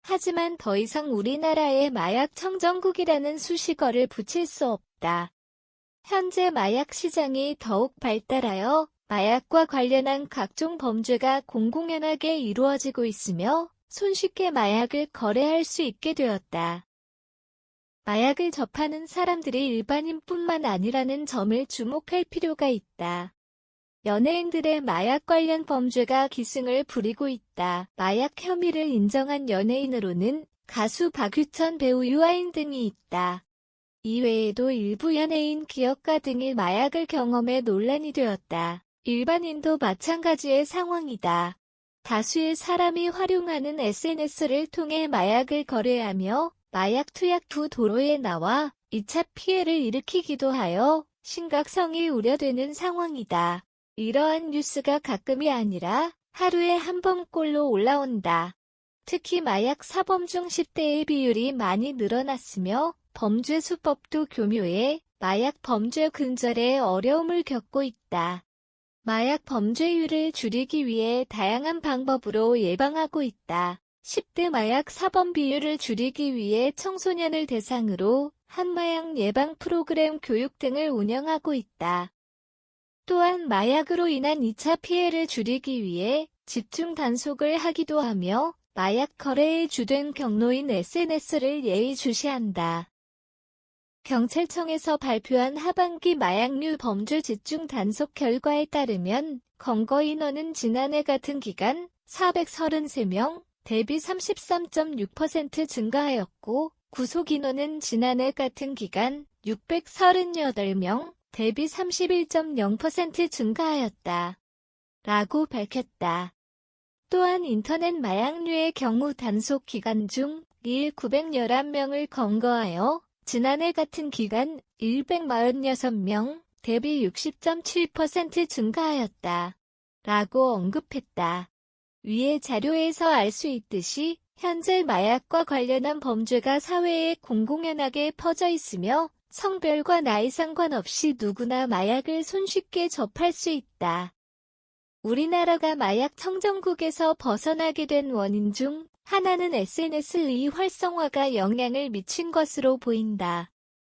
하지만 더 이상 우리나라에 마약 청정국이라는 수식어를 붙일 수 없다. 현재 마약 시장이 더욱 발달하여 마약과 관련한 각종 범죄가 공공연하게 이루어지고 있으며 손쉽게 마약을 거래할 수 있게 되었다. 마약을 접하는 사람들이 일반인뿐만 아니라는 점을 주목할 필요가 있다. 연예인들의 마약 관련 범죄가 기승을 부리고 있다. 마약 혐의를 인정한 연예인으로는 가수 박유천, 배우 유아인 등이 있다. 이외에도 일부 연예인, 기업가 등이 마약을 경험해 논란이 되었다. 일반인도 마찬가지의 상황이다. 다수의 사람이 활용하는 SNS를 통해 마약을 거래하며 마약 투약후 도로에 나와 2차 피해를 일으키기도 하여 심각성이 우려되는 상황이다. 이러한 뉴스가 가끔이 아니라 하루에 한 번꼴로 올라온다. 특히 마약 사범 중 10대의 비율이 많이 늘어났으며 범죄 수법도 교묘해 마약 범죄 근절에 어려움을 겪고 있다. 마약 범죄율을 줄이기 위해 다양한 방법으로 예방하고 있다. 10대 마약 사범 비율을 줄이기 위해 청소년을 대상으로 한마약 예방 프로그램 교육 등을 운영하고 있다. 또한 마약으로 인한 2차 피해를 줄이기 위해 집중 단속을 하기도 하며 마약 거래의 주된 경로인 SNS를 예의주시한다. 경찰청에서 발표한 하반기 마약류 범죄 집중 단속 결과에 따르면 검거 인원은 지난해 같은 기간 433명, 대비 33.6% 증가하였고 구속 인원은 지난해 같은 기간 638명, 대비 31.0% 증가하였다. 라고 밝혔다. 또한 인터넷 마약류의 경우 단속 기간 중 일 911명을 검거하여 지난해 같은 기간 146명, 대비 60.7% 증가하였다. 라고 언급했다. 위의 자료에서 알 수 있듯이 현재 마약과 관련한 범죄가 사회에 공공연하게 퍼져 있으며 성별과 나이 상관없이 누구나 마약을 손쉽게 접할 수 있다. 우리나라가 마약 청정국에서 벗어나게 된 원인 중 하나는 SNS의 활성화가 영향을 미친 것으로 보인다.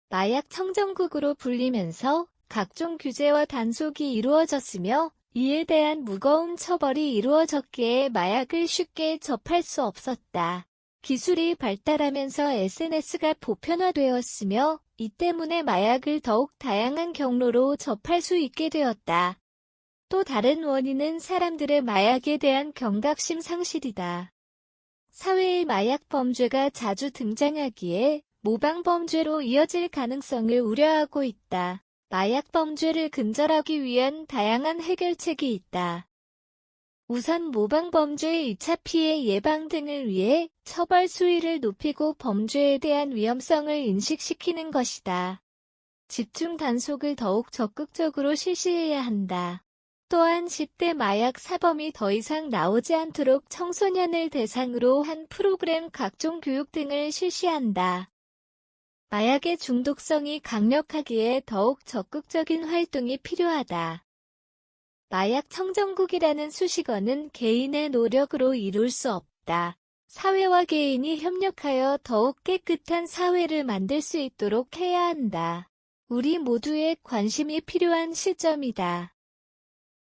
마약 청정국으로 불리면서 각종 규제와 단속이 이루어졌으며 이에 대한 무거운 처벌이 이루어졌기에 마약을 쉽게 접할 수 없었다. 기술이 발달하면서 SNS가 보편화되었으며 이 때문에 마약을 더욱 다양한 경로로 접할 수 있게 되었다. 또 다른 원인은 사람들의 마약에 대한 경각심 상실이다. 사회의 마약 범죄가 자주 등장하기에 모방 범죄로 이어질 가능성을 우려하고 있다. 마약 범죄를 근절하기 위한 다양한 해결책이 있다. 우선 모방 범죄의 2차 피해 예방 등을 위해 처벌 수위를 높이고 범죄에 대한 위험성을 인식시키는 것이다. 집중 단속을 더욱 적극적으로 실시해야 한다. 또한 10대 마약 사범이 더 이상 나오지 않도록 청소년을 대상으로 한 프로그램 각종 교육 등을 실시한다. 마약의 중독성이 강력하기에 더욱 적극적인 활동이 필요하다. 마약 청정국이라는 수식어는 개인의 노력으로 이룰 수 없다. 사회와 개인이 협력하여 더욱 깨끗한 사회를 만들 수 있도록 해야 한다. 우리 모두의 관심이 필요한 시점이다.